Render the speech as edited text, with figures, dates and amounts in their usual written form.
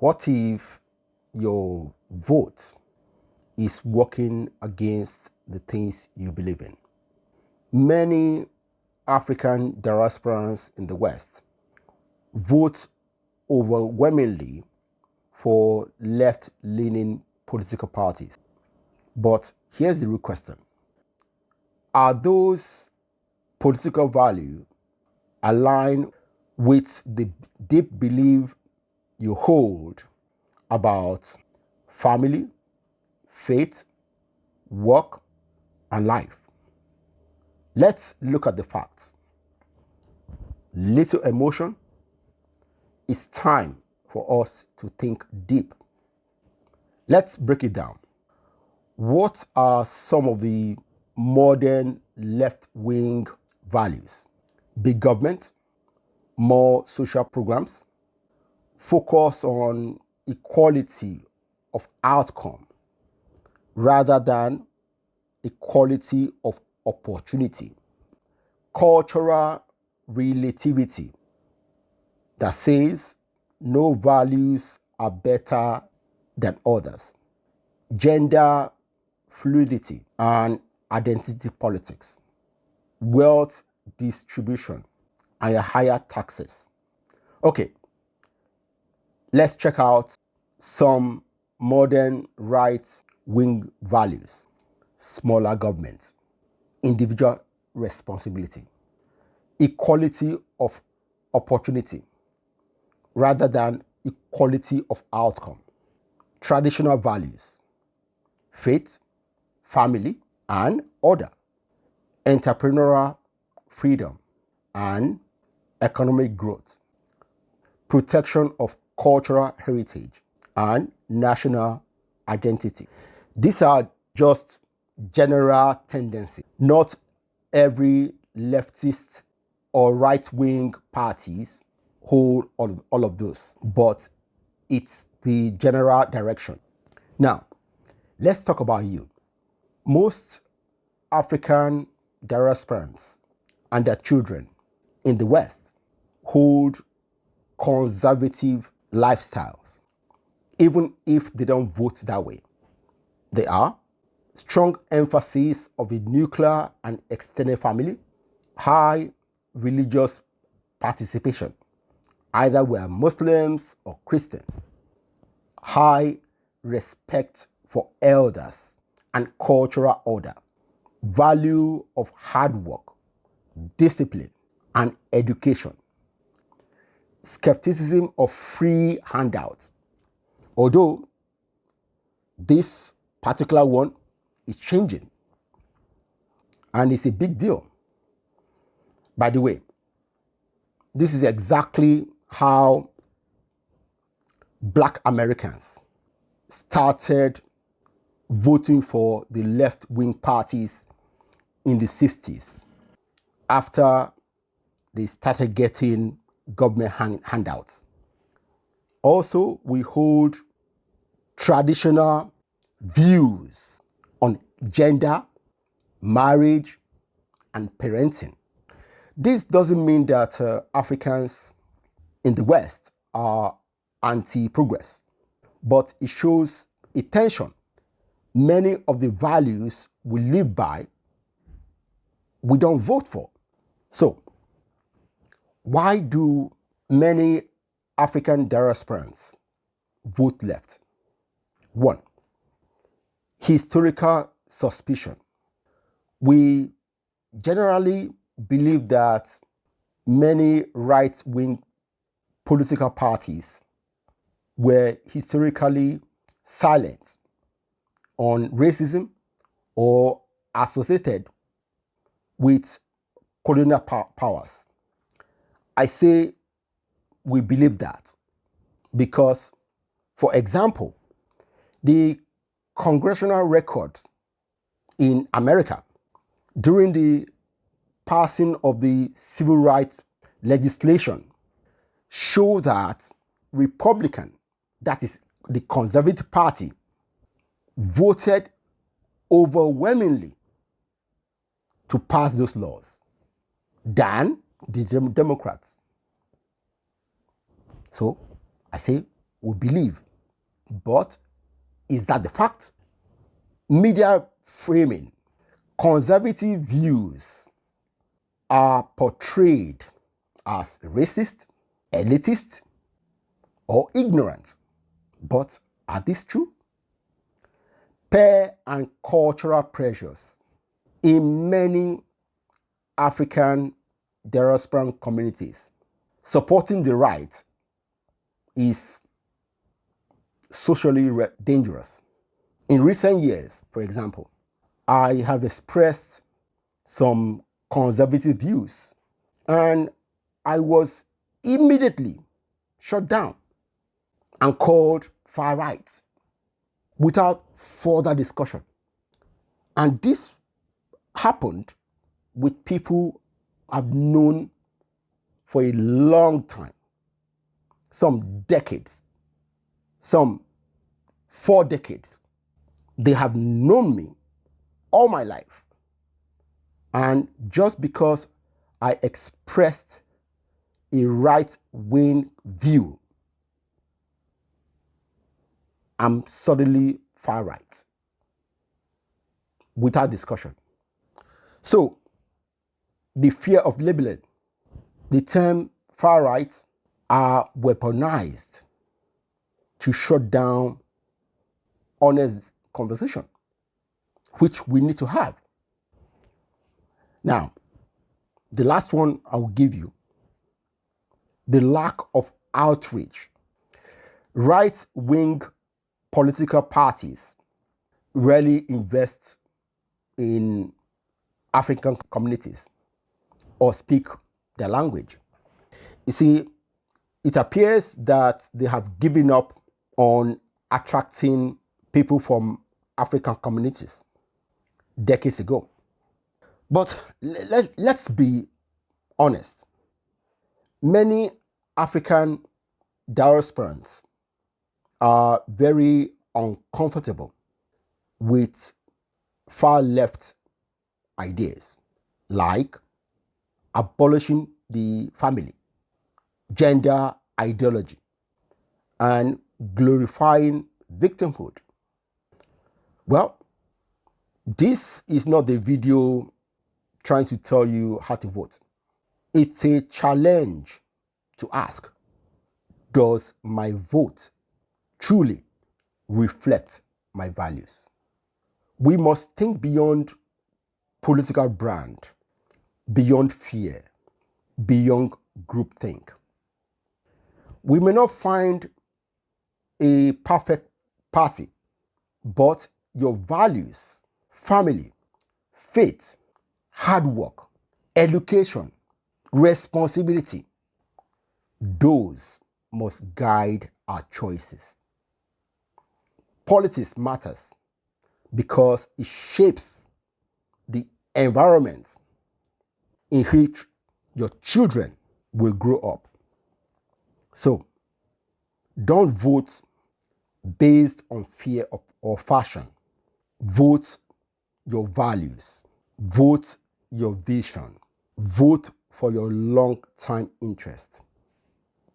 What if your vote is working against the things you believe in? Many African diasporans in the West vote overwhelmingly for left-leaning political parties. But here's the real question. Are those political values aligned with the deep belief you hold about family, faith, work, and life? Let's look at the facts. Little emotion. It's time for us to think deep. Let's break it down. What are some of the modern left-wing values? Big government, more social programs, focus on equality of outcome rather than equality of opportunity, cultural relativity that says no values are better than others, gender fluidity and identity politics, wealth distribution, and higher taxes. Okay, let's check out some modern right-wing values. Smaller government, individual responsibility, equality of opportunity rather than equality of outcome, traditional values, faith, family, and order, entrepreneurial freedom and economic growth, protection of cultural heritage and national identity. These are just general tendencies. Not every leftist or right-wing parties hold all of those, but it's the general direction. Now, let's talk about you. Most African diasporans and their children in the West hold conservative lifestyles, even if they don't vote that way. They are strong emphasis of the nuclear and extended family, high religious participation, either we are Muslims or Christians, high respect for elders and cultural order, value of hard work, discipline, and education, skepticism of free handouts. Although this particular one is changing, and it's a big deal. By the way, this is exactly how Black Americans started voting for the left-wing parties in the 60s after they started getting government handouts. Also, we hold traditional views on gender, marriage, and parenting. This doesn't mean that Africans in the West are anti-progress, but it shows a tension. Many of the values we live by, we don't vote for. So, why do many African diasporans vote left? One, historical suspicion. We generally believe that many right-wing political parties were historically silent on racism or associated with colonial powers. I say we believe that because, for example, the congressional record in America during the passing of the civil rights legislation show that Republican, that is the Conservative Party, voted overwhelmingly to pass those laws than the Democrats. So I say we believe. But is that the fact? Media framing, conservative views are portrayed as racist, elitist, or ignorant. But are these true? Peer and cultural pressures in many African diasporan communities supporting the right is socially dangerous. In recent years, for example, I have expressed some conservative views and I was immediately shut down and called far right without further discussion. And this happened with people I've known for a long time, some decades, some 4 decades. They have known me all my life. And just because I expressed a right-wing view, I'm suddenly far right without discussion. So, the fear of labeling, the term far right are weaponized to shut down honest conversation, which we need to have. Now, the last one I will give you, the lack of outreach. Right-wing political parties rarely invest in African communities or speak their language. You see, it appears that they have given up on attracting people from African communities decades ago. But let's be honest. Many African diasporans are very uncomfortable with far left ideas like abolishing the family, gender ideology, and glorifying victimhood. Well, this is not the video trying to tell you how to vote. It's a challenge to ask, does my vote truly reflect my values? We must think beyond political brand, beyond fear, beyond groupthink. We may not find a perfect party, but your values, family, faith, hard work, education, responsibility, those must guide our choices. Politics matters because it shapes the environment in which your children will grow up. So, don't vote based on fear or fashion. Vote your values. Vote your vision. Vote for your long-term interest.